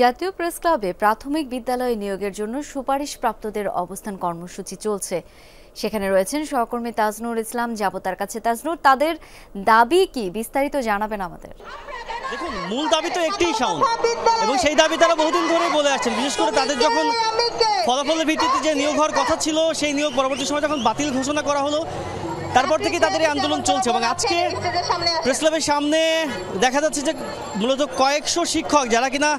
জাতীয় প্রেস ক্লাবে প্রাথমিক বিদ্যালয়ে নিয়োগের জন্য সুপারিশপ্রাপ্তদের অবস্থান কর্মসূচি চলছে। সেখানে রয়েছেন সহকর্মী তাজনুর ইসলাম। যাব তার কাছে। তাজনুর, তাদের দাবি কি বিস্তারিত জানাবেন আমাদের? দেখুন, মূল দাবি তো একটিই, শাওন, এবং সেই দাবি তারা বহুদিন ধরেই বলে আসছেন। বিশেষ করে তাদের যখন ফলাফলের ভিত্তিতে যে নিয়োগ হওয়ার কথা ছিল, সেই নিয়োগ পরবর্তী সময় যখন বাতিল ঘোষণা করা হলো, তারপর থেকে তাদের এই আন্দোলন চলছে। এবং আজকে প্রেস ক্লাবের সামনে দেখা যাচ্ছে যে মূলত কয়েকশো শিক্ষক যারা কিনা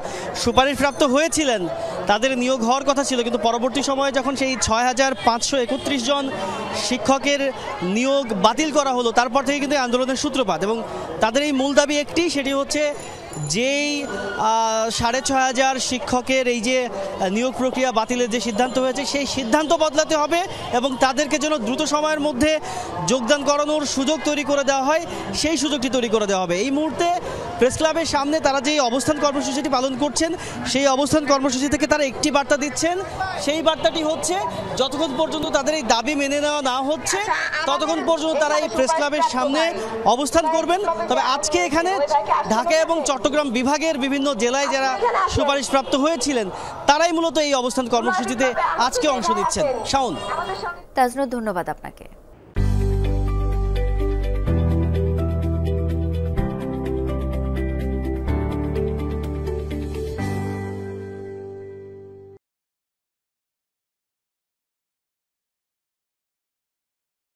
সুপারিশপ্রাপ্ত হয়েছিলেন, তাদের নিয়োগ হওয়ার কথা ছিল, কিন্তু পরবর্তী সময়ে যখন সেই ৬,৫৩১ জন শিক্ষকের নিয়োগ বাতিল করা হলো, তারপর থেকে কিন্তু এই আন্দোলনের সূত্রপাত। এবং তাদের এই মূল দাবি একটি, সেটি হচ্ছে যেই ৬,৫০০ শিক্ষকের এই যে নিয়োগ প্রক্রিয়া বাতিলের যে সিদ্ধান্ত হয়েছে, সেই সিদ্ধান্ত বদলাতে হবে এবং তাদেরকে যেন দ্রুত সময়ের মধ্যে যোগদান করানোর সুযোগ তৈরি করে দেওয়া হয়, সেই সুযোগটি তৈরি করে দেওয়া হবে। এই মুহূর্তে প্রেস ক্লাবের সামনে তারা যেই অবস্থান কর্মসূচিটি পালন করছেন, সেই অবস্থান কর্মসূচি থেকে তারা একটি বার্তা দিচ্ছেন। সেই বার্তাটি হচ্ছে, যতক্ষণ পর্যন্ত তাদের এই দাবি মেনে নেওয়া না হচ্ছে, ততক্ষণ পর্যন্ত তারা এই প্রেস ক্লাবের সামনে অবস্থান করবেন। তবে আজকে এখানে ঢাকা এবং চট্টগ্রাম বিভাগের বিভিন্ন জেলায় যারা সুপারিশপ্রাপ্ত হয়েছিলেন, তারাই মূলত এই অবস্থান কর্মসূচিতে আজকে অংশ নিচ্ছেন। শাওন। তাজনুর, ধন্যবাদ আপনাকে।